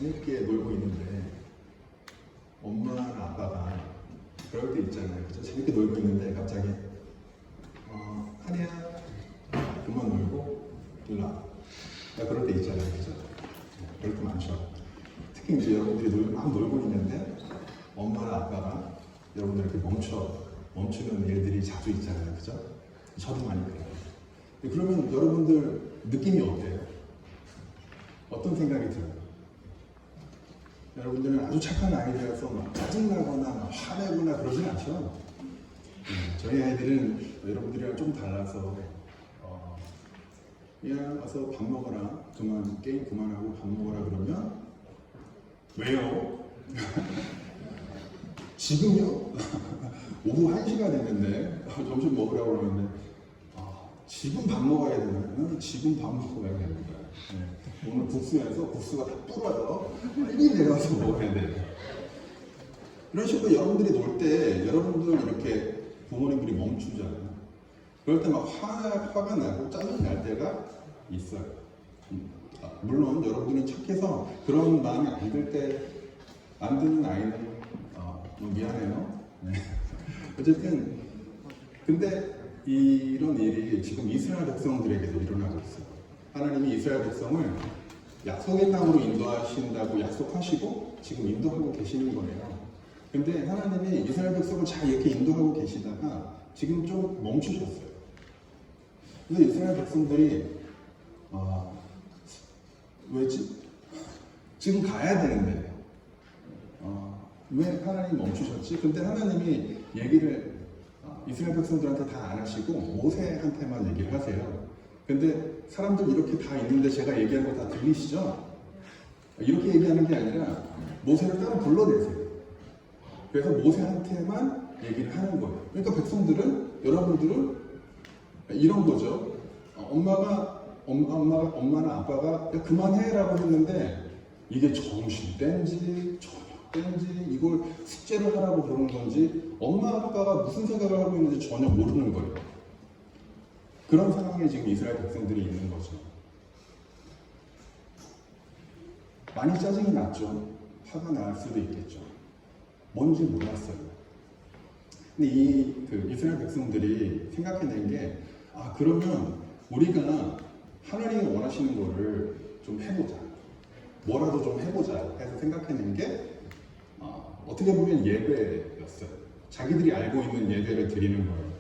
재밌게 놀고 있는데 엄마나 아빠가 그럴 때 있잖아요. 그죠? 재밌게 놀고 있는데 갑자기 하니야 그만 놀고 일로 와. 그럴 때 있잖아요. 그죠? 그럴 때 많죠. 특히 이제 여러분들이 막 놀고 있는데 엄마나 아빠가 여러분들 이렇게 멈추는 일들이 자주 있잖아요. 그죠? 저도 많이 그래요. 그러면 여러분들 느낌이 어때요? 어떤 생각이 들어요? 여러분들은 아주 착한 아이들이라서 막 짜증나거나 막 화내거나 그러진 않죠? 저희 아이들은 여러분들이랑 좀 달라서 그냥 와서 밥 먹어라, 게임 그만하고 밥 먹어라 그러면 왜요? 지금요? 오후 1시가 됐는데 점심 먹으라고 그러는데 지금 밥 먹어야 되나요? 지금 밥 먹어야 됩니다. 네. 오늘 국수가 다 불어서 빨리 내려와서 먹어야 돼요. 이런 식으로 여러분들이 놀 때 여러분들 이렇게 부모님들이 멈추잖아요. 그럴 때 막 화가 나고 짜증이 날 때가 있어요. 물론 여러분들은 착해서 그런 마음이 안 드는 아이는 미안해요. 네. 어쨌든 근데 이런 일이 지금 이스라엘 백성들에게도 일어나고 있어요. 하나님이 이스라엘 백성을 약속의 땅으로 인도하신다고 약속하시고 지금 인도하고 계시는 거예요. 근데 하나님이 이스라엘 백성을 잘 이렇게 인도하고 계시다가 지금 좀 멈추셨어요. 그래서 이스라엘 백성들이 왜지? 지금 가야 되는데 왜 하나님 멈추셨지? 근데 하나님이 얘기를 이스라엘 백성들한테 다 안 하시고 모세한테만 얘기를 하세요. 근데 사람들 이렇게 다 있는데 제가 얘기하는 거 다 들리시죠? 이렇게 얘기하는 게 아니라 모세를 따로 불러내세요. 그래서 모세한테만 얘기를 하는 거예요. 그러니까 백성들은, 여러분들은 이런 거죠. 엄마나 아빠가 그만해라고 했는데 이게 정신 땐지 이걸 숙제를 하라고 그러는 건지 엄마 아빠가 무슨 생각을 하고 있는지 전혀 모르는 거예요. 그런 상황에 지금 이스라엘 백성들이 있는 거죠. 많이 짜증이 났죠. 화가 날 수도 있겠죠. 뭔지 몰랐어요. 근데 이스라엘 백성들이 생각해낸 게 그러면 우리가 하나님이 원하시는 거를 좀 해보자. 뭐라도 좀 해보자 해서 생각해낸 게 어떻게 보면 예배였어요. 자기들이 알고 있는 예배를 드리는 거예요.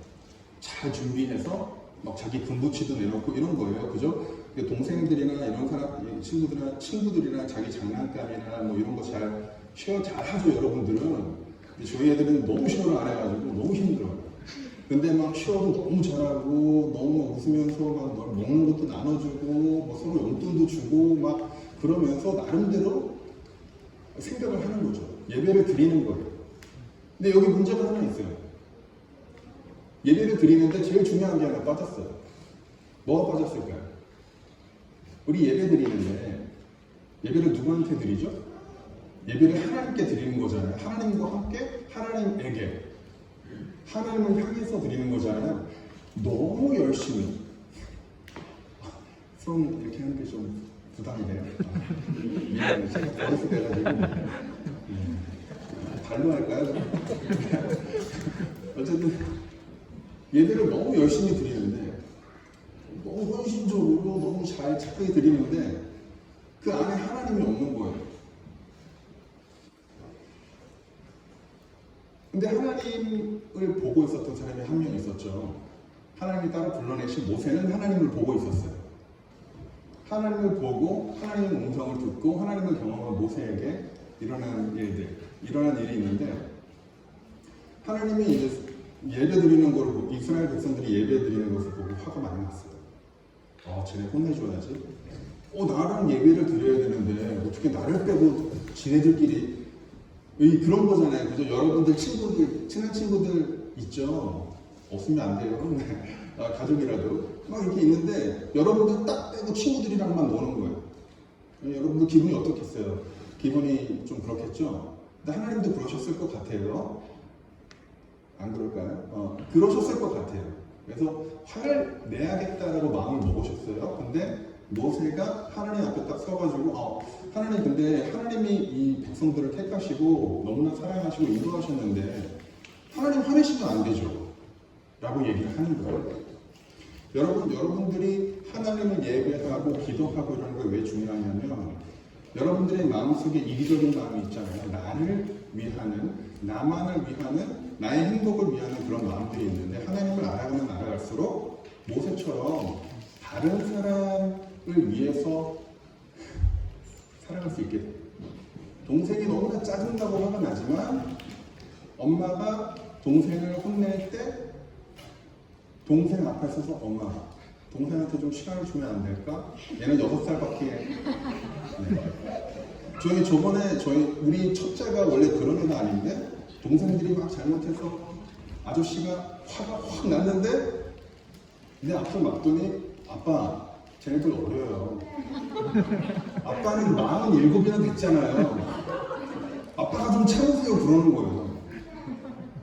잘 준비해서 막 자기 금부치도 내놓고 이런 거예요. 그죠? 동생들이나 이런 사람, 친구들이랑 자기 장난감이나 뭐 이런 거 잘 쉐어 잘 하죠, 여러분들은. 저희 애들은 너무 쉐어를 안 해가지고 너무 힘들어요. 근데 막 쉐어도 너무 잘하고 너무 웃으면서 막 먹는 것도 나눠주고 뭐 서로 용돈도 주고 막 그러면서 나름대로 생각을 하는 거죠. 예배를 드리는 거예요. 근데 여기 문제가 하나 있어요. 예배를 드리는데 제일 중요한 게 하나 빠졌어요. 뭐가 빠졌을까요? 우리 예배 드리는데 예배를 누구한테 드리죠? 예배를 하나님께 드리는 거잖아요. 하나님과 함께 하나님에게 하나님을 향해서 드리는 거잖아요. 너무 열심히 손 이렇게 하는 게 좀 부담이 돼요. 미안해요. 제가 버릇이 돼가지고 발로 할까요? 어쨌든 예배를 너무 열심히 드리는데 너무 헌신적으로 너무 잘 착하게 드리는데 그 안에 하나님이 없는 거예요. 근데 하나님을 보고 있었던 사람이 한 명 있었죠. 하나님이 따로 불러내신 모세는 하나님을 보고 있었어요. 하나님을 보고 하나님의 음성을 듣고 하나님을 경험한 모세에게 일어난 일이 있는데 하나님이 이제 예배 드리는 걸 보고 이스라엘 백성들이 예배 드리는 것을 보고 화가 많이 났어요. 쟤네 혼내줘야지. 나랑 예배를 드려야 되는데 어떻게 나를 빼고 지네들끼리 그런 거잖아요. 그죠? 여러분들 친한 친구들 있죠? 없으면 안 돼요. 가족이라도 막 이렇게 있는데 여러분들 딱 빼고 친구들이랑만 노는 거예요. 여러분들 기분이 어떻겠어요? 기분이 좀 그렇겠죠? 근데 하나님도 그러셨을 것 같아요. 안 그럴까요? 그러셨을 것 같아요. 그래서 화를 내야겠다라고 마음을 먹으셨어요. 근데 모세가 하나님 앞에 딱 서가지고 하나님 근데 하나님이 이 백성들을 택하시고 너무나 사랑하시고 인도하셨는데 하나님 화내시면 안 되죠 라고 얘기를 하는 거예요. 여러분들이 하나님을 예배하고 기도하고 이런 게 왜 중요하냐면 여러분들의 마음속에 이기적인 마음이 있잖아요. 나를 위하는, 나만을 위하는, 나의 행복을 위하는 그런 마음들이 있는데 하나님을 알아가면 알아갈수록 모세처럼 다른 사람을 위해서 살아갈 수 있게 돼요. 동생이 너무나 짜증나고 화가 나지만 엄마가 동생을 혼낼 때 동생 앞에 서서 엄마, 동생한테 좀 시간을 주면 안 될까? 얘는 6살밖에. 네. 저번에 우리 첫째가 원래 그런 애가 아닌데 동생들이 막 잘못해서 아저씨가 화가 확 났는데 내 앞을 막더니 아빠, 쟤네들 어려요. 아빠는 47이나 됐잖아요. 아빠가 좀 참으세요 그러는 거예요.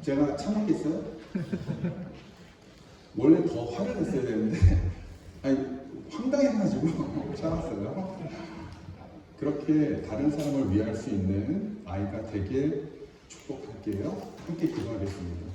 제가 참았겠어요? 원래 더 화를 냈어야 되는데 황당해가지고 참았어요. 그렇게 다른 사람을 위할 수 있는 아이가 되길 축복할게요. 함께 기도하겠습니다.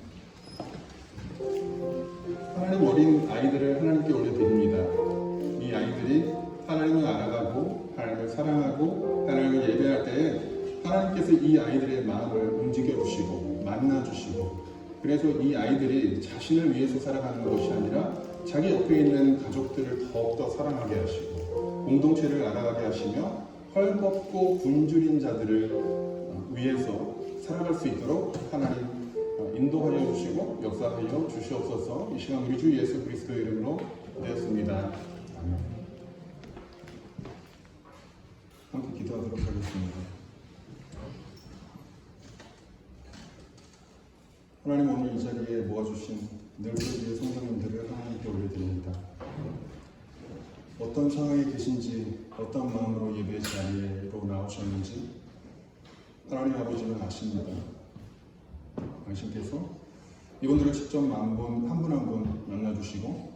하나님 어린 아이들을 하나님께 올려드립니다. 이 아이들이 하나님을 알아가고 하나님을 사랑하고 하나님을 예배할 때에 하나님께서 이 아이들의 마음을 움직여 주시고 만나 주시고 그래서 이 아이들이 자신을 위해서 살아가는 것이 아니라 자기 옆에 있는 가족들을 더욱더 사랑하게 하시고 공동체를 알아가게 하시며 헐벗고 굶주린 자들을 위해서 살아갈 수 있도록 하나님 인도하여 주시고 역사하여 주시옵소서. 이 시간 우리 주 예수 그리스도의 이름으로 되었습니다. 아멘. 함께 기도하도록 하겠습니다. 하나님 오늘 이 자리에 모아주신 늙은이의 성도님들을 하나님께 올려드립니다. 어떤 상황에 계신지 어떤 마음으로 예배 자리로 나오셨는지 하나님 아버지는 아십니다. 당신께서 이분들을 직접 한 분 한 분 만나주시고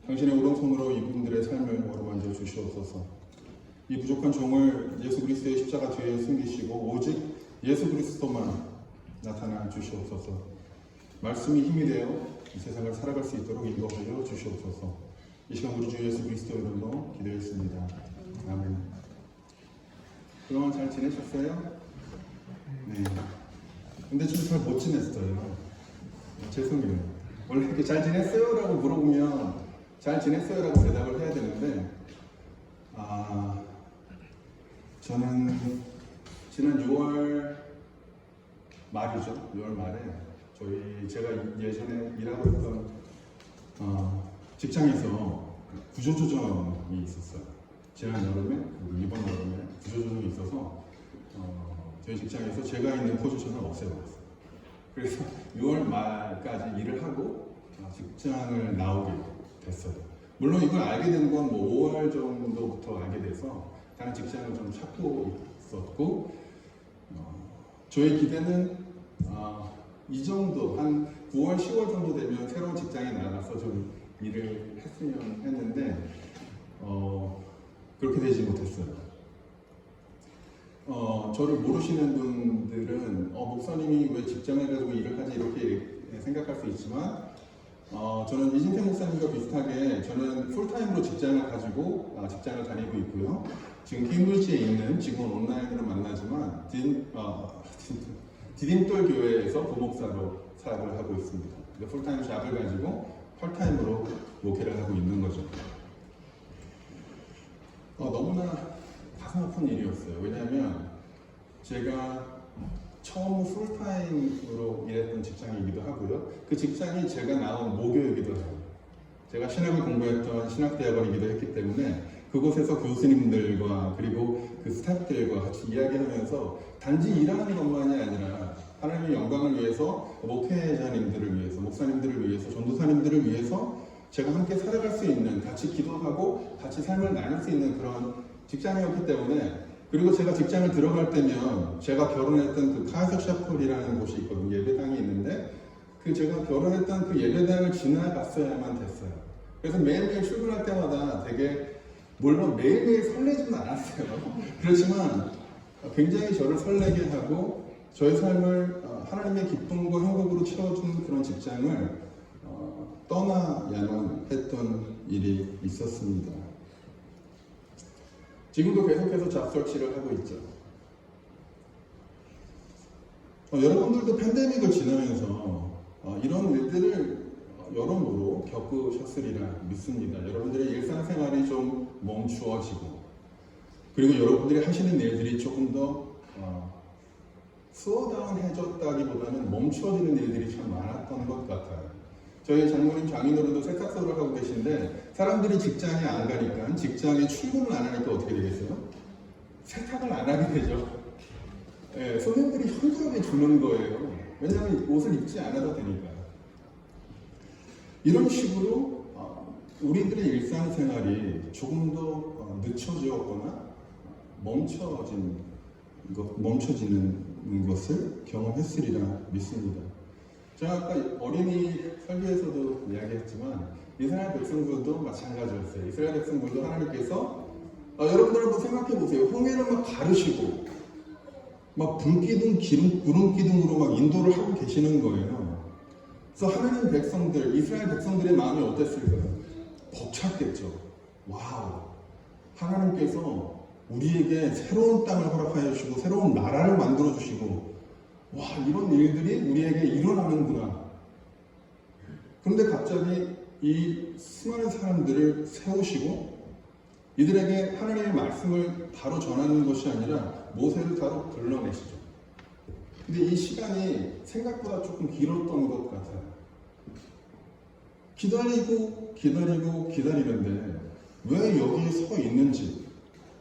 당신의 오른손으로 이분들의 삶을 어루만져 주시옵소서. 이 부족한 종을 예수 그리스도의 십자가 뒤에 숨기시고 오직 예수 그리스도만 나타나 주시옵소서. 말씀이 힘이 되어 이 세상을 살아갈 수 있도록 인도하여 주시옵소서. 이 시간 우리 주 예수 그리스도의 이름으로 기도했습니다. 아멘. 그동안 잘 지내셨어요? 네. 근데 좀 잘 못 지냈어요. 죄송해요. 원래 이렇게 잘 지냈어요? 라고 물어보면 잘 지냈어요? 라고 대답을 해야 되는데 저는 지난 6월 말이죠. 6월 말에 제가 예전에 일하고 있던 직장에서 구조조정이 있었어요. 지난 여름에, 이번 여름에 구조조정이 있어서 저희 직장에서 제가 있는 포지션을 없애버렸어요. 그래서 6월 말까지 일을 하고 직장을 나오게 됐어요. 물론 이걸 알게 된 건 5월 정도부터 알게 돼서 다른 직장을 좀 찾고 있었고 저의 기대는 이 정도 한 9월, 10월 정도 되면 새로운 직장에 나가서 좀 일을 했으면 했는데 그렇게 되지 못했어요. 저를 모르시는 분들은 목사님이 왜 직장을 가지고 일을 하지 이렇게 생각할 수 있지만 저는 이진태 목사님과 비슷하게 저는 풀타임으로 직장을 가지고 직장을 다니고 있고요. 지금 케임브리지에 있는 직원 온라인으로 만나지만 디딤돌 교회에서 부목사로 사역을 하고 있습니다. 풀타임 잡을 가지고 풀타임으로 목회를 하고 있는 거죠. 너무나 가슴 아픈 일이었어요. 왜냐하면 제가 처음 풀타임으로 일했던 직장이기도 하고요. 그 직장이 제가 나온 모교이기도 해요. 제가 신학을 공부했던 신학대학원이기도 했기 때문에 그곳에서 교수님들과 그리고 그 스태프들과 같이 이야기하면서 단지 일하는 것만이 아니라 하나님의 영광을 위해서 목회자님들을 위해서 목사님들을 위해서 전도사님들을 위해서 제가 함께 살아갈 수 있는 같이 기도하고 같이 삶을 나눌 수 있는 그런 직장이었기 때문에 그리고 제가 직장을 들어갈 때면 제가 결혼했던 그 카이서 샤플이라는 곳이 있거든요. 예배당이 있는데 제가 결혼했던 그 예배당을 지나갔어야만 됐어요. 그래서 매일매일 출근할 때마다 되게 물론 매일매일 설레지는 않았어요. 그렇지만 굉장히 저를 설레게 하고 저의 삶을 하나님의 기쁨과 행복으로 채워주는 그런 직장을 떠나야만 했던 일이 있었습니다. 지금도 계속해서 잡설치를 하고 있죠. 여러분들도 팬데믹을 지나면서 이런 일들을 여러모로 겪으셨으리라 믿습니다. 여러분들의 일상생활이 좀 멈추어지고 그리고 여러분들이 하시는 일들이 조금 더 슬로우다운해졌다기보다는 멈추어지는 일들이 참 많았던 것 같아요. 저희 장모님 장인어른도 세탁소를 하고 계신데 사람들이 직장에 안 가니까 직장에 출근을 안 하니까 어떻게 되겠어요? 세탁을 안 하게 되죠. 네, 손님들이 현저하게 주는 거예요. 왜냐하면 옷을 입지 않아도 되니까. 이런 식으로 우리들의 일상생활이 조금 더 늦춰지었거나 멈춰지는 것을 경험했으리라 믿습니다. 제가 아까 어린이 설교에서도 이야기했지만 이스라엘 백성들도 마찬가지였어요. 이스라엘 백성들도 하나님께서 여러분들 한번 생각해 보세요. 홍해를 막 가르시고 막 불기둥, 구름 기둥으로 막 인도를 하고 계시는 거예요. 그래서 하나님 백성들, 이스라엘 백성들의 마음이 어땠을까요? 벅찼겠죠. 와우, 하나님께서 우리에게 새로운 땅을 허락하여 주시고 새로운 나라를 만들어 주시고 와, 이런 일들이 우리에게 일어나는구나. 그런데 갑자기 이 수많은 사람들을 세우시고 이들에게 하나님의 말씀을 바로 전하는 것이 아니라 모세를 바로 불러내시죠. 근데 이 시간이 생각보다 조금 길었던 것 같아요. 기다리는데 왜 여기에 서 있는지,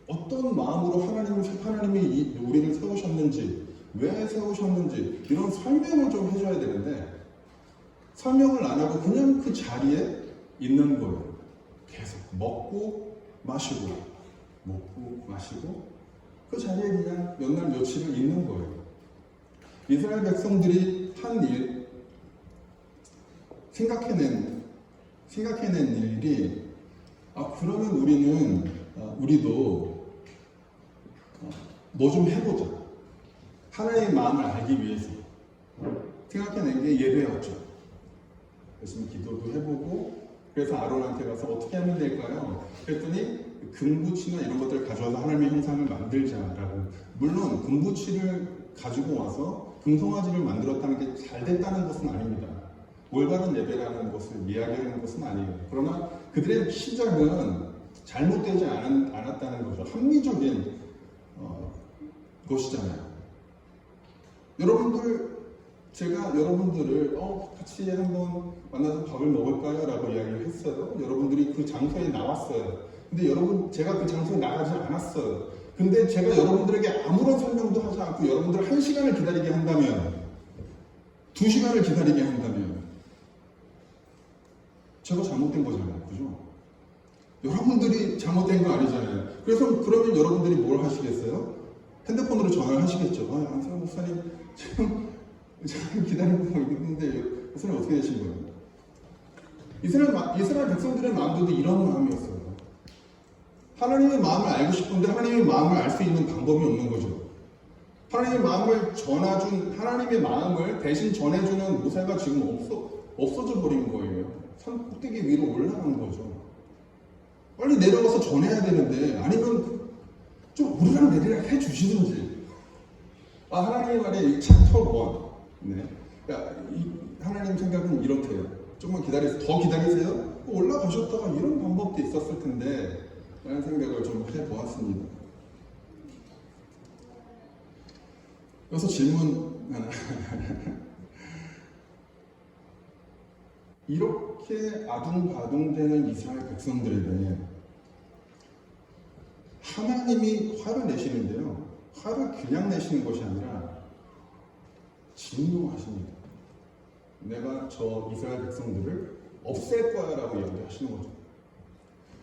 어떤 마음으로 하나님이 우리를 세우셨는지, 왜 세우셨는지 이런 설명을 좀 해줘야 되는데 설명을 안 하고 그냥 그 자리에 있는 거예요. 계속 먹고 마시고 그 자리에 그냥 몇 날 며칠을 있는 거예요. 이스라엘 백성들이 한 일, 생각해낸 일이 그러면 우리도 뭐 좀 해보자. 하나님의 마음을 알기 위해서 생각해낸 게 예배였죠. 열심히 기도도 해보고 그래서 아론한테 가서 어떻게 하면 될까요? 그랬더니 금부치나 이런 것들을 가져와서 하나님의 형상을 만들자라고. 물론 금부치를 가지고 와서 금송아지를 만들었다는 게 잘 됐다는 것은 아닙니다. 올바른 예배라는 것을 이야기하는 것은 아니에요. 그러나 그들의 시작은 잘못되지 않았다는 거죠. 합리적인 것이잖아요. 제가 여러분들을 같이 한번 만나서 밥을 먹을까요? 라고 이야기를 했어요. 여러분들이 그 장소에 나왔어요. 근데 제가 그 장소에 나가지 않았어요. 근데 제가 여러분들에게 아무런 설명도 하지 않고 여러분들을 1시간을 기다리게 한다면, 2시간을 기다리게 한다면 제가 잘못된 거잖아요. 그죠? 여러분들이 잘못된 거 아니잖아요. 그러면 여러분들이 뭘 하시겠어요? 핸드폰으로 전화를 하시겠죠. 안세호 목사님 지금 기다리고 있는데 목사님 어떻게 되신 거예요? 이스라엘 백성들의 마음도 이런 마음이었어요. 하나님의 마음을 알고 싶은데 하나님의 마음을 알 수 있는 방법이 없는 거죠. 하나님의 마음을 대신 전해주는 모세가 지금 없어져 버린 거예요. 산 꼭대기 위로 올라간 거죠. 빨리 내려가서 전해야 되는데, 아니면 좀 우리랑 내리락 해주시든지. 하나님의 말에 챕터 1. 네. 그러니까 하나님 생각은 이렇대요. 조금만 더 기다리세요. 올라가셨다가 이런 방법도 있었을 텐데 라는 생각을 좀 해보았습니다. 여기서 질문 하나. 이렇게 아둥바둥대는 이스라엘 백성들에게 하나님이 화를 내시는데요. 화를 그냥 내시는 것이 아니라 진노하십니다. 내가 저 이스라엘 백성들을 없앨 거야 라고 이야기하시는 거죠.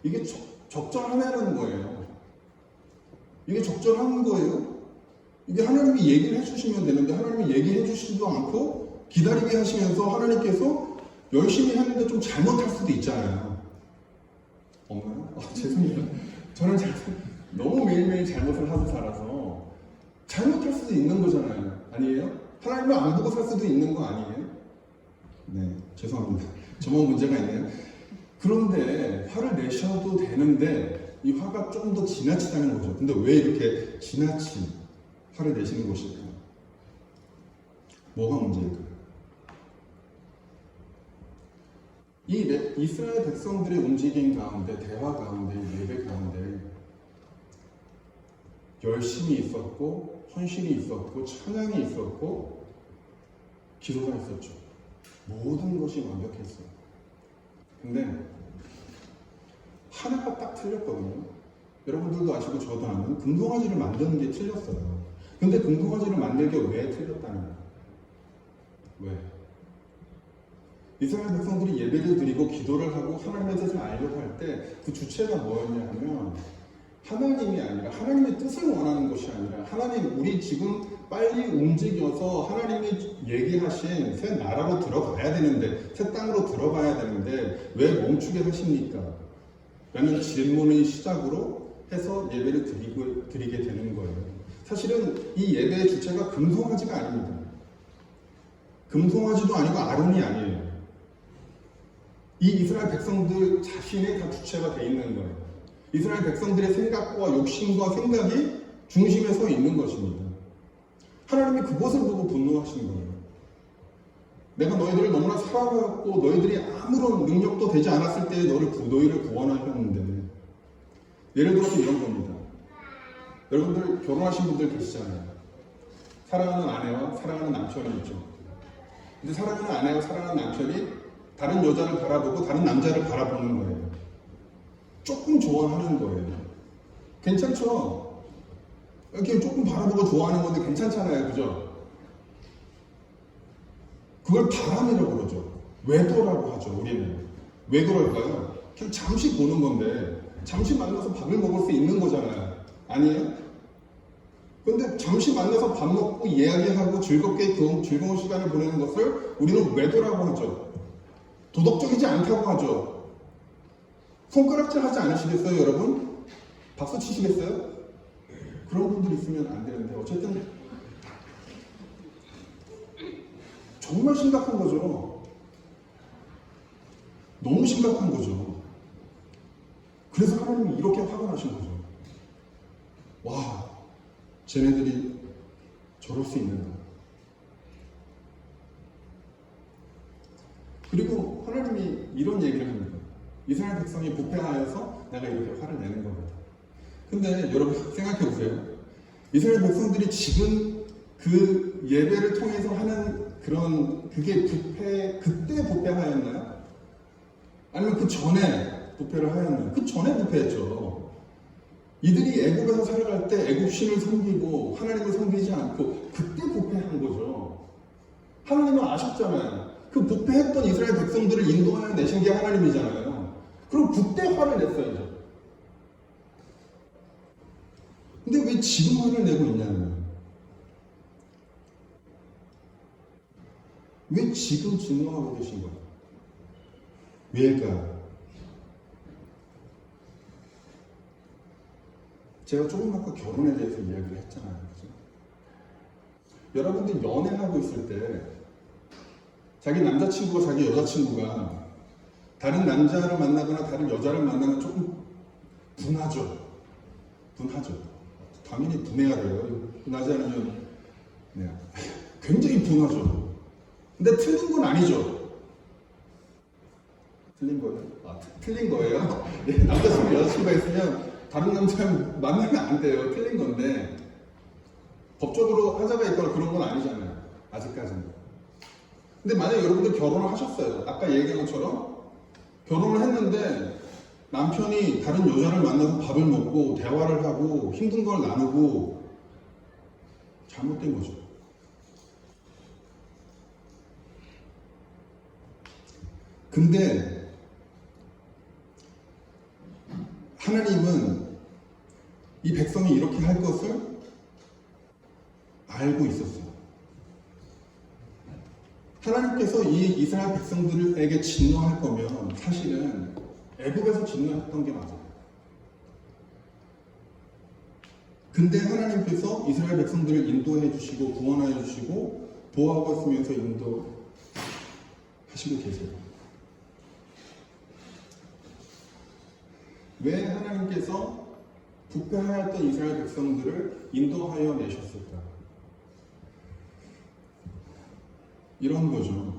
이게 적절하냐는 거예요. 이게 적절한 거예요. 이게 하나님이 얘기를 해주시면 되는데 하나님이 얘기해 주시지도 않고 기다리게 하시면서 하나님께서 열심히 했는데 좀 잘못할 수도 있잖아요. 없나요? 죄송해요. 저는 너무 매일매일 잘못을 하고 살아서 잘못할 수도 있는 거잖아요. 아니에요? 하나님을 안 보고 살 수도 있는 거 아니에요? 네, 죄송합니다. 저만 문제가 있네요. 그런데 화를 내셔도 되는데 이 화가 좀 더 지나치다는 거죠. 근데 왜 이렇게 지나친 화를 내시는 것일까요? 뭐가 문제일까요? 이 이스라엘 백성들의 움직임 가운데, 대화 가운데, 예배 가운데 열심이 있었고, 헌신이 있었고, 찬양이 있었고, 기도가 있었죠. 모든 것이 완벽했어요. 근데 하나가 딱 틀렸거든요. 여러분들도 아시고 저도 아는 금송아지를 만드는 게 틀렸어요. 근데 금송아지를 만들게 왜 틀렸다는 거예요? 왜? 이스라엘 백성들이 예배를 드리고 기도를 하고 하나님의 뜻을 알려고 할 때 그 주체가 뭐였냐 하면 하나님이 아니라 하나님의 뜻을 원하는 것이 아니라 하나님 우리 지금 빨리 움직여서 하나님이 얘기하신 새 나라로 들어가야 되는데 새 땅으로 들어가야 되는데 왜 멈추게 하십니까? 라는 질문의 시작으로 해서 예배를 드리게 되는 거예요. 사실은 이 예배의 주체가 금송아지가 아닙니다. 금송아지도 아니고 아론이 아니에요. 이 이스라엘 백성들 자신의 다 주체가 돼 있는 거예요. 이스라엘 백성들의 생각과 욕심과 생각이 중심에 서 있는 것입니다. 하나님이 그것을 보고 분노하시는 거예요. 내가 너희들을 너무나 사랑하고 너희들이 아무런 능력도 되지 않았을 때 너희를 구원하셨는데 예를 들어서 이런 겁니다. 여러분들 결혼하신 분들 계시잖아요. 사랑하는 아내와 사랑하는 남편이 있죠. 근데 사랑하는 아내와 사랑하는 남편이 다른 여자를 바라보고 다른 남자를 바라보는 거예요. 조금 좋아하는 거예요. 괜찮죠? 이렇게 조금 바라보고 좋아하는 건데 괜찮잖아요. 그죠? 그걸 바람이라고 그러죠. 외도라고 하죠. 우리는. 왜 그럴까요? 그냥 잠시 보는 건데 잠시 만나서 밥을 먹을 수 있는 거잖아요. 아니에요? 근데 잠시 만나서 밥 먹고 이야기하고 즐겁게 즐거운 시간을 보내는 것을 우리는 외도라고 하죠. 도덕적이지 않다고 하죠. 손가락질 하지 않으시겠어요, 여러분? 박수 치시겠어요? 그런 분들 있으면 안 되는데 어쨌든 정말 심각한 거죠. 너무 심각한 거죠. 그래서 하나님이 이렇게 화가 나신 거죠. 와, 쟤네들이 저럴 수 있는가. 그리고 하나님이 이런 얘기를 합니다. 이스라엘 백성이 부패하여서 내가 이렇게 화를 내는 겁니다. 근데 여러분 생각해 보세요. 이스라엘 백성들이 지금 그 예배를 통해서 하는 그게 그때 부패하였나요? 아니면 그 전에 부패를 하였나요? 그 전에 부패했죠. 이들이 애굽에서 살아갈 때 애굽 신을 섬기고 하나님을 섬기지 않고 그때 부패한 거죠. 하나님은 아셨잖아요. 그 부패했던 이스라엘 백성들을 인도하여 내신 게 하나님이잖아요. 그럼 그때 화를 냈어야죠. 근데 왜 지금 화를 내고 있냐면 왜 지금 증오하고 계신 거예요? 왜일까요? 제가 조금 아까 결혼에 대해서 이야기를 했잖아요. 그죠? 여러분들 연애하고 있을 때 자기 남자친구가 자기 여자친구가 다른 남자를 만나거나 다른 여자를 만나면 조금 분하죠. 당연히 분해가 돼요. 분하지 않으면 네. 굉장히 분하죠. 근데 틀린 건 아니죠. 틀린 거예요? 틀린 거예요? 네, 남자친구 여자친구가 있으면 다른 남자를 만나면 안 돼요. 틀린 건데 법적으로 하자가 있거나 그런 건 아니잖아요. 아직까지는. 근데 만약에 여러분들 결혼을 하셨어요. 아까 얘기한 것처럼 결혼을 했는데 남편이 다른 여자를 만나서 밥을 먹고 대화를 하고 힘든 걸 나누고 잘못된 거죠. 근데 하나님은 이 백성이 이렇게 할 것을 알고 있었어요. 하나님께서 이 이스라엘 백성들에게 진노할 거면 사실은 애굽에서 진노했던 게 맞아요. 근데 하나님께서 이스라엘 백성들을 인도해 주시고 구원하여 주시고 보호하고 있으면서 인도하시고 계세요. 왜 하나님께서 부패하였던 이스라엘 백성들을 인도하여 내셨을까? 이런 거죠.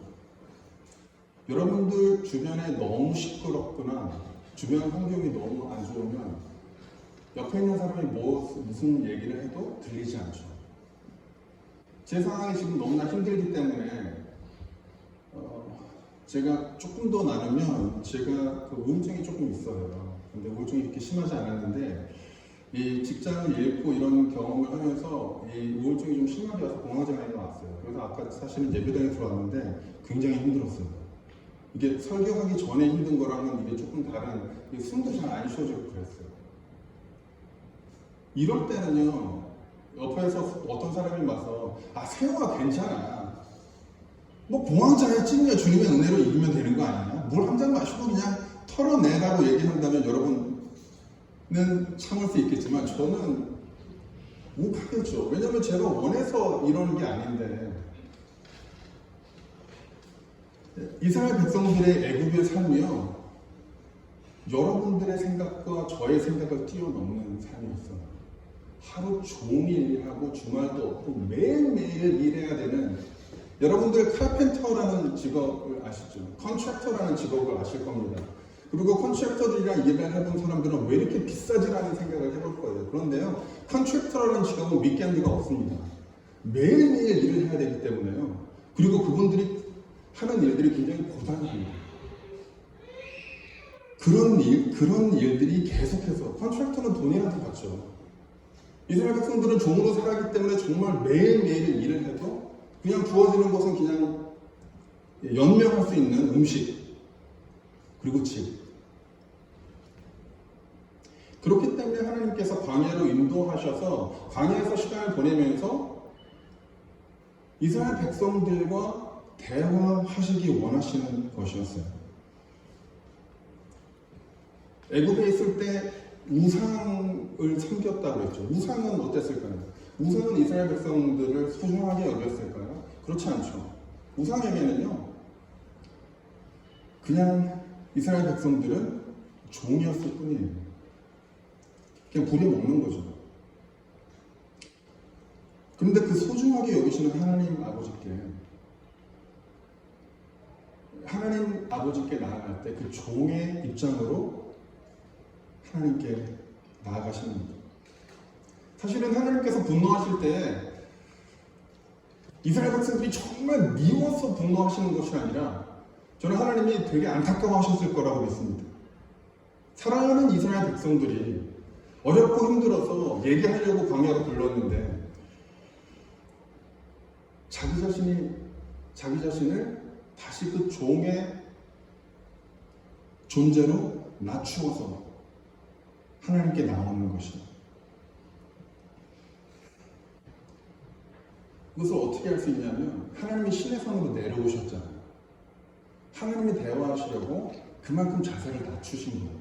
여러분들 주변에 너무 시끄럽거나 주변 환경이 너무 안 좋으면 옆에 있는 사람이 무슨 얘기를 해도 들리지 않죠. 제 상황이 지금 너무나 힘들기 때문에 제가 조금 더 나누면 제가 그 우울증이 조금 있어요. 근데 우울증이 이렇게 심하지 않았는데 이 직장을 잃고 이런 경험을 하면서 이 우울증이 좀 심하게 와서 공황장애가 왔어요. 그래서 아까 사실은 예배당에 들어왔는데 굉장히 힘들었어요. 이게 설교하기 전에 힘든 거랑은 이게 조금 다른, 숨도 잘 안 쉬어지고 그랬어요. 이럴 때는요, 옆에서 어떤 사람이 와서, 세호가 괜찮아. 뭐 공황장애 찜이야 주님의 은혜로 이기면 되는 거 아니냐? 물 한 잔 마시고 그냥 털어내라고 얘기한다면 여러분은 참을 수 있겠지만 저는 욱하겠죠. 왜냐면 제가 원해서 이러는 게 아닌데 이스라엘 백성들의 애굽의 삶이요, 여러분들의 생각과 저의 생각을 뛰어넘는 삶이었어요. 하루 종일 일하고 주말도 없고 매일매일 일해야 되는, 여러분들 카펜터라는 직업을 아시죠? 컨트랙터라는 직업을 아실 겁니다. 그리고 컨트랙터들이랑 일을 해본 사람들은 왜 이렇게 비싸지라는 생각을 해볼 거예요. 그런데요, 컨트랙터라는 직업은 위켄드가 없습니다. 매일매일 일을 해야 되기 때문에요. 그리고 그분들이 하는 일들이 굉장히 고단합니다. 그런 일들이 계속해서, 컨트랙터는 돈이라도 받죠. 이스라엘 백성들은 종으로 살았기 때문에 정말 매일매일 일을 해도 그냥 주어지는 것은 그냥 연명할 수 있는 음식, 그리고 집. 그렇기 때문에 하나님께서 광야로 인도하셔서 광야에서 시간을 보내면서 이스라엘 백성들과 대화하시기 원하시는 것이었어요. 애굽에 있을 때 우상을 섬겼다고 했죠. 우상은 어땠을까요? 우상은 이스라엘 백성들을 소중하게 여겼을까요? 그렇지 않죠. 우상에게는요, 그냥 이스라엘 백성들은 종이었을 뿐이에요. 그냥 부려먹는 거죠. 그런데 그 소중하게 여기시는 하나님 아버지께 나아갈 때 그 종의 입장으로 하나님께 나아가시는 겁니다. 사실은 하나님께서 분노하실 때 이스라엘 백성들이 정말 미워서 분노하시는 것이 아니라 저는 하나님이 되게 안타까워하셨을 거라고 믿습니다. 사랑하는 이스라엘 백성들이 어렵고 힘들어서 얘기하려고 광야로 불렀는데 자기 자신을 다시 그 종의 존재로 낮추어서 하나님께 나오는 것입니다. 그것을 어떻게 할 수 있냐면 하나님이 신의 산으로 내려오셨잖아요. 하나님이 대화하시려고 그만큼 자세를 낮추신 거예요.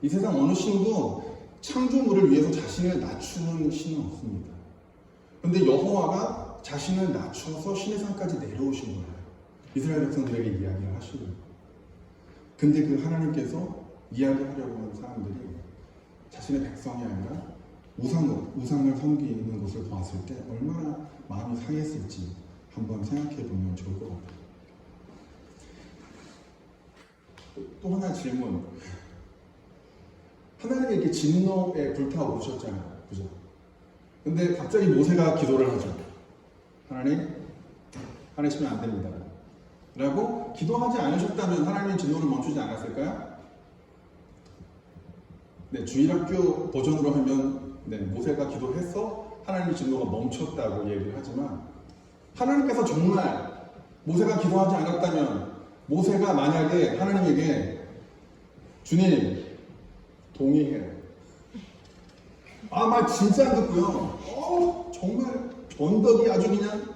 이 세상 어느 신도 창조물을 위해서 자신을 낮추는 신은 없습니다. 그런데 여호와가 자신을 낮춰서 신의 산까지 내려오신 거예요. 이스라엘 백성들에게 이야기를 하시고. 근데 그 하나님께서 이야기하려고 하는 사람들이 자신의 백성이 아니라 우상을 섬기는 것을 보았을 때 얼마나 마음이 상했을지 한번 생각해 보면 좋을 것 같아요. 또 하나 질문. 하나님이 이렇게 진노에 불타오르셨잖아요. 그죠? 근데 갑자기 모세가 기도를 하죠. 하나님, 화내시면 안 됩니다. 라고 기도하지 않으셨다면 하나님의 진노를 멈추지 않았을까요? 네, 주일학교 버전으로 하면 모세가 기도했어 하나님의 진노가 멈췄다고 얘기를 하지만 하나님께서 정말 모세가 기도하지 않았다면 모세가 만약에 하나님에게 주님 동의해요. 말 진짜 안 듣고요. 정말 언덕이 아주 그냥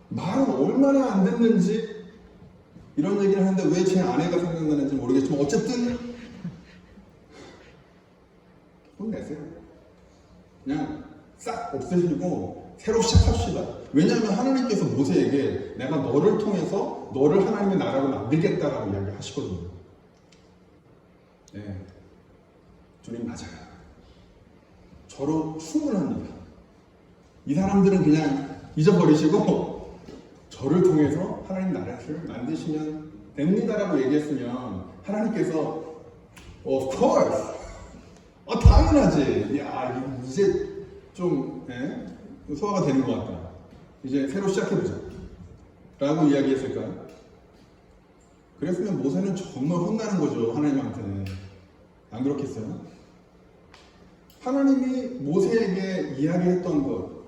말은 얼마나 안 듣는지 이런 얘기를 하는데 왜 제 아내가 생각나는지 모르겠지만 어쨌든 혼내세요. 그냥 싹 없애시고 새로 시작합시다. 왜냐하면 하나님께서 모세에게 내가 너를 통해서 너를 하나님의 나라로 만들겠다라고 이야기하시거든요. 네. 주님 맞아요. 저로 충분합니다. 이 사람들은 그냥 잊어버리시고 저를 통해서 하나님 나라를 만드시면 됩니다라고 얘기했으면 하나님께서 of course 당연하지. 야 이제 좀 소화가 되는 것 같다. 이제 새로 시작해보자 라고 이야기했을까요? 그랬으면 모세는 정말 혼나는 거죠. 하나님한테. 안 그렇겠어요? 하나님이 모세에게 이야기했던 것,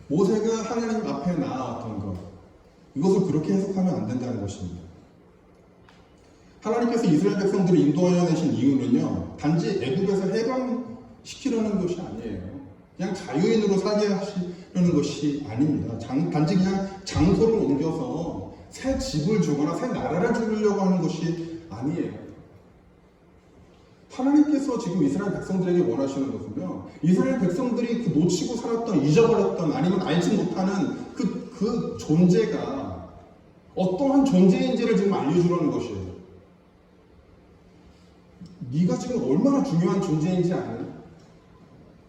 모세가 하나님 앞에 나아왔던 것, 이것을 그렇게 해석하면 안 된다는 것입니다. 하나님께서 이스라엘 백성들을 인도하여 내신 이유는요, 단지 애굽에서 해방시키려는 것이 아니에요. 그냥 자유인으로 살게 하시려는 것이 아닙니다. 단지 그냥 장소를 옮겨서 새 집을 주거나 새 나라를 주려고 하는 것이 아니에요. 하나님께서 지금 이스라엘 백성들에게 원하시는 것은요, 이스라엘 백성들이 그 놓치고 살았던, 잊어버렸던, 아니면 알지 못하는 그 존재가 어떠한 존재인지를 지금 알려주려는 것이에요. 네가 지금 얼마나 중요한 존재인지 아냐?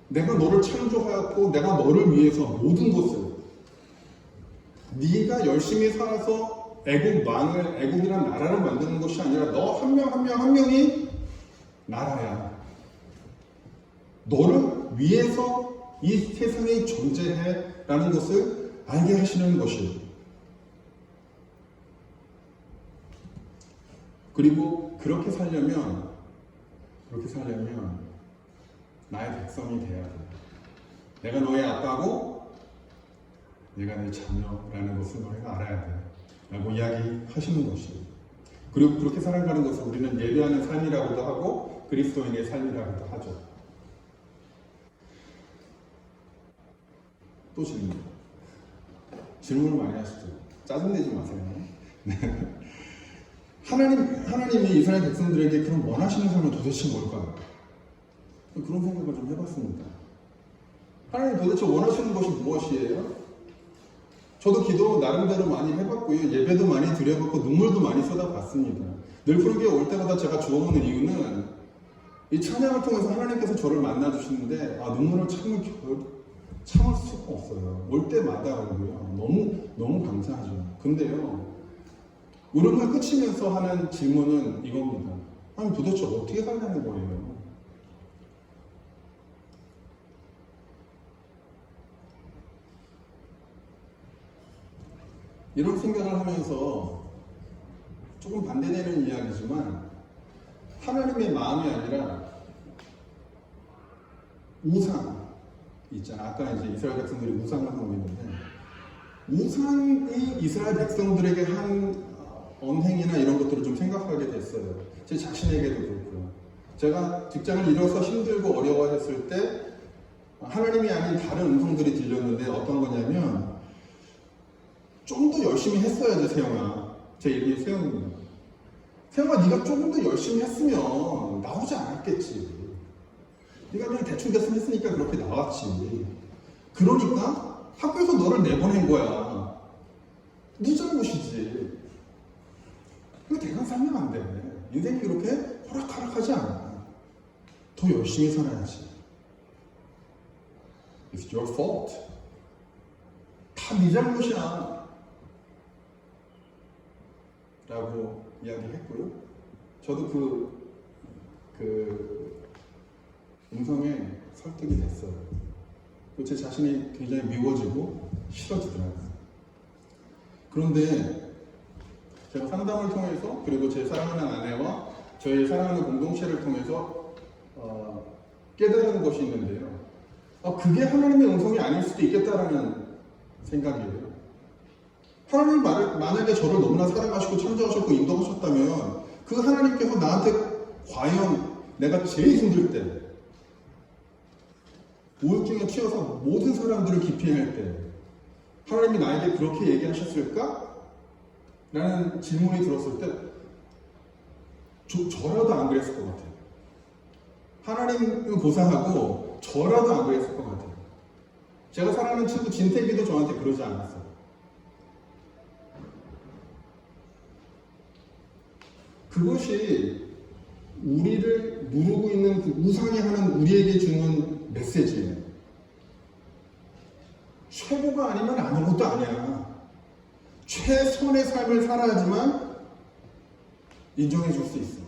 내가 너를 창조하였고 내가 너를 위해서 모든 것을, 네가 열심히 살아서 애국이란 나라를 만드는 것이 아니라 너 한 명 한 명이 나라야. 너를 위해서 이 세상에 존재해 라는 것을 알게 하시는 것이에요. 그리고 그렇게 살려면 나의 백성이 돼야 돼. 내가 너의 아빠고 내가 내 자녀라는 것을 너희가 알아야 돼 라고 이야기하시는 것이에요. 그리고 그렇게 살아가는 것을 우리는 예배하는 삶이라고도 하고 그리스도인의 삶이라고도 하죠. 또 질문을 많이 하시죠. 짜증내지 마세요. 하나님이 이스라엘 백성들에게 그럼 원하시는 삶은 도대체 뭘까요? 그런 생각을 좀 해봤습니다. 하나님 도대체 원하시는 것이 무엇이에요? 저도 기도 나름대로 많이 해봤고요. 예배도 많이 드려봤고 눈물도 많이 쏟아봤습니다. 늘 푸르기에 올 때마다 제가 주워먹는 이유는 이 찬양을 통해서 하나님께서 저를 만나주시는데 눈물을 참을 수가 없어요. 올 때마다고요. 너무 감사하죠. 근데요, 울음을 그치면서 하는 질문은 이겁니다. 아니 도대체 어떻게 살냐는 거예요. 이런 생각을 하면서 조금 반대되는 이야기지만 하나님의 마음이 아니라 우상 있잖아. 아까 이제 이스라엘 백성들이 우상을 하고 있는데 우상이 이스라엘 백성들에게 한 언행이나 이런 것들을 좀 생각하게 됐어요. 제 자신에게도 그렇고요. 제가 직장을 잃어서 힘들고 어려워했을 때 하나님이 아닌 다른 음성들이 들렸는데 어떤 거냐면 좀 더 열심히 했어야지 세영아. 제 이름이 세영입니다. 세영아 네가 조금 더 열심히 했으면 나오지 않았겠지. 네가 그냥 대충 됐으면 했으니까 그렇게 나왔지. 그러니까 학교에서 너를 내보낸 거야. 네 잘못이지. 이거 대강 살면 안 돼. 인생이 그렇게 호락호락하지 않아. 더 열심히 살아야지. It's your fault. 다 네 잘못이야. 라고 이야기했고요. 저도 그 음성에 설득이 됐어요. 제 자신이 굉장히 미워지고 싫어지더라고요. 그런데 제가 상담을 통해서 그리고 제 사랑하는 아내와 저희 사랑하는 공동체를 통해서 깨달은 것이 있는데요. 그게 하나님의 음성이 아닐 수도 있겠다라는 생각이에요. 하나님이 만약에 저를 너무나 사랑하시고 창조하셨고 인도하셨다면 그 하나님께서 나한테 과연 내가 제일 힘들 때 우울증에 치여서 모든 사람들을 기피할 때 하나님이 나에게 그렇게 얘기하셨을까? 라는 질문이 들었을 때 저라도 안 그랬을 것 같아요. 하나님은 고사하고 저라도 안 그랬을 것 같아요. 제가 사랑하는 친구 진태기도 저한테 그러지 않았어요. 그것이 우리를 누르고 있는 그 우상이 하는 우리에게 주는 메시지예요. 최고가 아니면 아무것도 아니야. 최선의 삶을 살아야지만 인정해 줄 수 있어.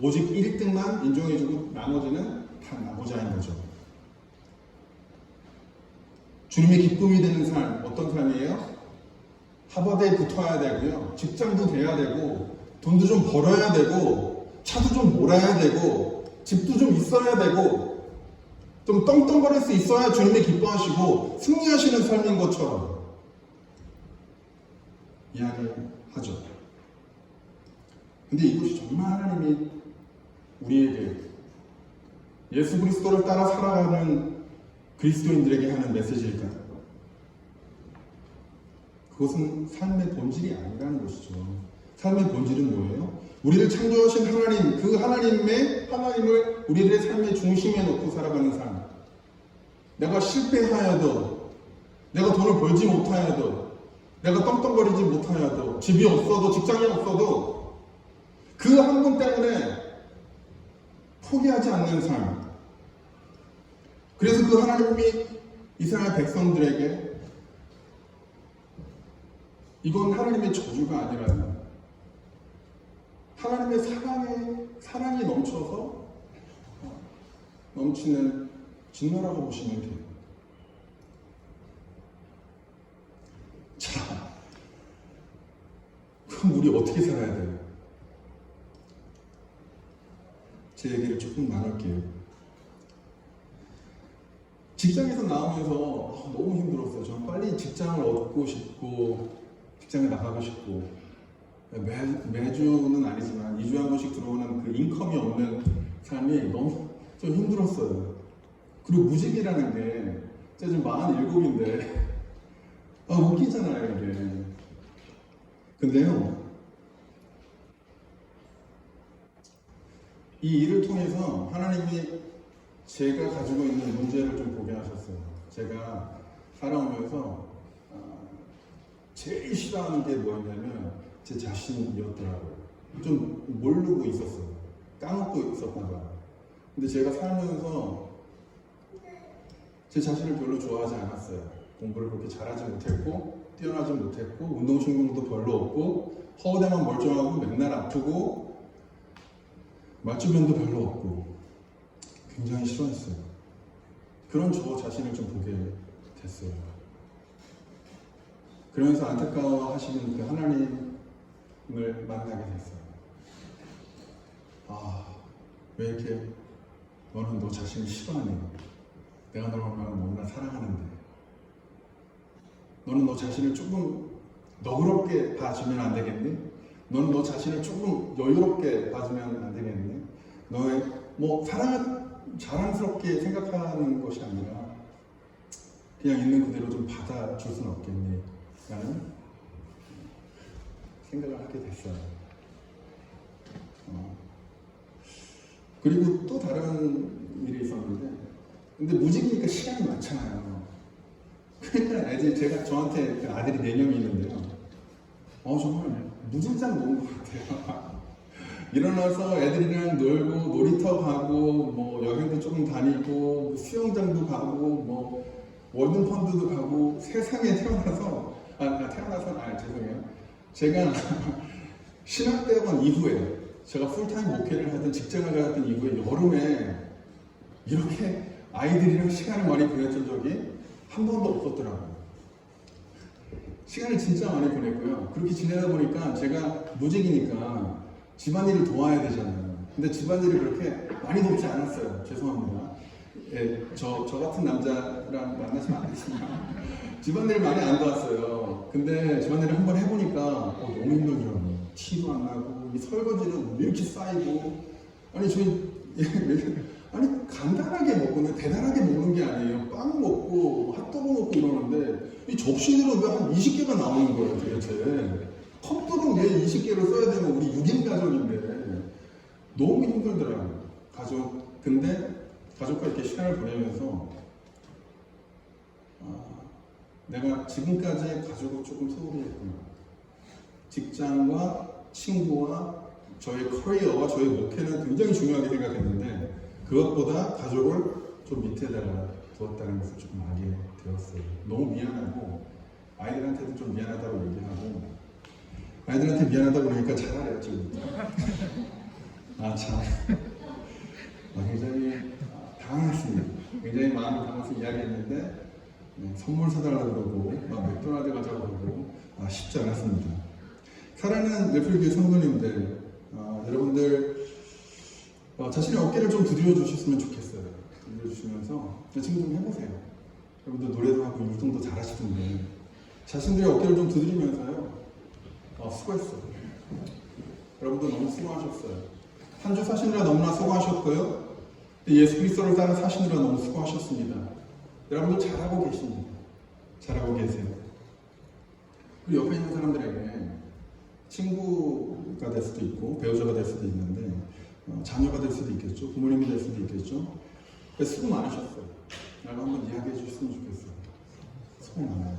오직 1등만 인정해 주고 나머지는 다 나머지인 거죠. 주님의 기쁨이 되는 삶, 어떤 삶이에요? 하버드에 붙어야 되고요. 직장도 돼야 되고, 돈도 좀 벌어야 되고, 차도 좀 몰아야 되고, 집도 좀 있어야 되고, 좀 떵떵거릴 수 있어야 주님이 기뻐하시고 승리하시는 삶인 것처럼 이야기하죠. 근데 이것이 정말 하나님이 우리에게 예수 그리스도를 따라 살아가는 그리스도인들에게 하는 메시지일까요? 그것은 삶의 본질이 아니라는 것이죠. 삶의 본질은 뭐예요? 우리를 창조하신 하나님, 그 하나님을 우리들의 삶의 중심에 놓고 살아가는 삶. 내가 실패하여도, 내가 돈을 벌지 못하여도, 내가 떵떵거리지 못하여도, 집이 없어도, 직장이 없어도 그 한 분 때문에 포기하지 않는 삶. 그래서 그 하나님이 이스라엘 백성들에게 이건 하나님의 저주가 아니라 하나님의 사랑이 넘쳐서 넘치는 진노라고 보시면 돼요. 자, 그럼 우리 어떻게 살아야 돼요? 제 얘기를 조금 나눌게요. 직장에서 나오면서 너무 힘들었어요. 저는 빨리 직장을 얻고 싶고 직장에 나가고 싶고 매주는 아니지만 2주에 한 번씩 들어오는 그 인컴이 없는 삶이 너무 좀 힘들었어요. 그리고 무직이라는 게 제가 지금 47인데 웃기잖아요 이게. 근데요 이 일을 통해서 하나님이 제가 가지고 있는 문제를 좀 보게 하셨어요. 제가 살아오면서 제일 싫어하는 게 뭐였냐면 제 자신이었더라고요. 좀 모르고 있었어요. 까먹고 있었나 봐요. 근데 제가 살면서 제 자신을 별로 좋아하지 않았어요. 공부를 그렇게 잘하지 못했고 뛰어나지 못했고 운동신경도 별로 없고 허우대만 멀쩡하고 맨날 아프고 맞주변도 별로 없고 굉장히 싫어했어요. 그런 저 자신을 좀 보게 됐어요. 그러면서 안타까워 하시는 그 하나님을 만나게 됐어요. 왜 이렇게 너는 너 자신을 싫어하니? 내가 널 얼마나 사랑하는데. 너는 너 자신을 조금 너그럽게 봐주면 안 되겠니? 너는 너 자신을 조금 여유롭게 봐주면 안 되겠니? 너의 사랑을 자랑스럽게 생각하는 것이 아니라 그냥 있는 그대로 좀 받아줄 수는 없겠니? 라는 생각을 하게 됐어요. 그리고 또 다른 일이 있었는데, 근데 무직이니까 시간이 많잖아요. 그러니까 제가 저한테 그 아들이 4명이 있는데요. 정말 무진장 노는 것 같아요. 일어나서 애들이랑 놀고 놀이터 가고 여행도 조금 다니고 수영장도 가고 월드펀드도 가고 세상에 태어나서 죄송해요. 제가 신학대학원 이후에 제가 풀타임 목회를 하든 직장을 가던 이후에 여름에 이렇게 아이들이랑 시간을 많이 보냈던 적이 한 번도 없었더라고요. 시간을 진짜 많이 보냈고요. 그렇게 지내다 보니까 제가 무직이니까 집안일을 도와야 되잖아요. 근데 집안일을 그렇게 많이 돕지 않았어요. 죄송합니다. 저 같은 남자랑 만나시면 안 되지만 집안일을 많이 안 도왔어요. 근데 집안일을 한번 해보니까 너무 힘들더라고요. 티도 안 나고 이 설거지는 왜 이렇게 쌓이고 아니 간단하게 먹고는 대단하게 먹는 게 아니에요. 빵 먹고 핫도그 먹고 이러는데 이 접시들은 왜 한 20개가 나오는 거예요 도대체. 컵들은 왜 20개를 써야 되면 우리 6인 가족인데 너무 힘들더라고요. 근데 가족과 이렇게 시간을 보내면서 내가 지금까지 가족을 조금 소홀히 했구나. 직장과 친구와 저의 커리어와 저의 목회는 굉장히 중요하게 생각했는데 그것보다 가족을 좀 밑에다가 두었다는 것을 조금 알게 되었어요. 너무 미안하고 아이들한테도 좀 미안하다고 얘기하고 아이들한테 미안하다고 그러니까 잘하래요 지금. 굉장히 당황했습니다. 굉장히 마음이 당황해서 이야기했는데 선물 사달라고 그러고 맥도날드 가자고 그러고 쉽지 않았습니다. 사랑하는 넷플교회 성도님들, 여러분들 자신의 어깨를 좀 두드려 주셨으면 좋겠어요. 두드려 주시면서 지금 좀 해보세요. 여러분들 노래도 하고 율동도 잘하시던데 자신들의 어깨를 좀 두드리면서요. 수고했어. 여러분들 너무 수고하셨어요. 한 주 사시느라 너무나 수고하셨고요. 예수 그리스도를 따라 사시느라 너무 수고하셨습니다. 여러분들 잘하고 계십니다. 잘하고 계세요. 그리고 옆에 있는 사람들에게 친구가 될 수도 있고 배우자가 될 수도 있는데 자녀가 될 수도 있겠죠. 부모님이 될 수도 있겠죠. 수고 많으셨어요. 라고 한번 이야기해 주셨으면 좋겠어요. 수고 많아요.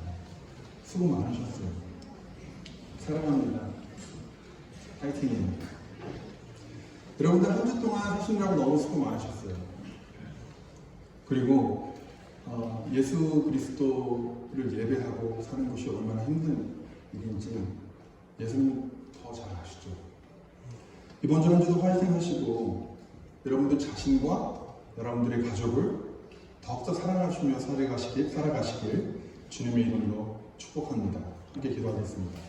수고 많으셨어요. 사랑합니다. 파이팅입니다. 여러분들 한 주 동안 사시느라고 너무 수고 많으셨어요. 그리고 예수 그리스도를 예배하고 사는 것이 얼마나 힘든 일인지 예수님 더 잘 아시죠. 이번 주 한 주도 화이팅 하시고 여러분들 자신과 여러분들의 가족을 더욱더 사랑하시며 살아가시길 주님의 이름으로 축복합니다. 함께 기도하겠습니다.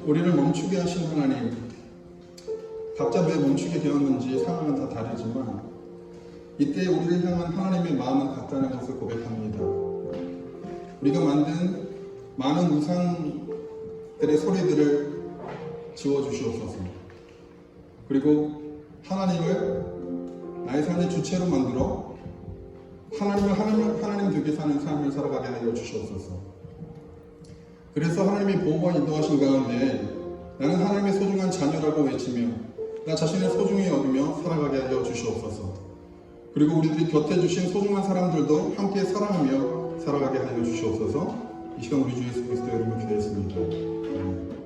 우리를 멈추게 하신 하나님, 각자 왜 멈추게 되었는지 상황은 다 다르지만 이때 우리를 향한 하나님의 마음은 같다는 것을 고백합니다. 우리가 만든 많은 우상들의 소리들을 지워주시옵소서. 그리고 하나님을 나의 삶의 주체로 만들어 하나님 되게 사는 삶을 살아가게 하여 주시옵소서. 그래서 하나님이 보호와 인도하신 가운데 나는 하나님의 소중한 자녀라고 외치며 나 자신을 소중히 여기며 살아가게 하여 주시옵소서. 그리고 우리들이 곁에 주신 소중한 사람들도 함께 사랑하며 살아가게 하여 주시옵소서. 이 시간 우리 주 예수 그리스도의 이름으로 기도했습니다. 아멘.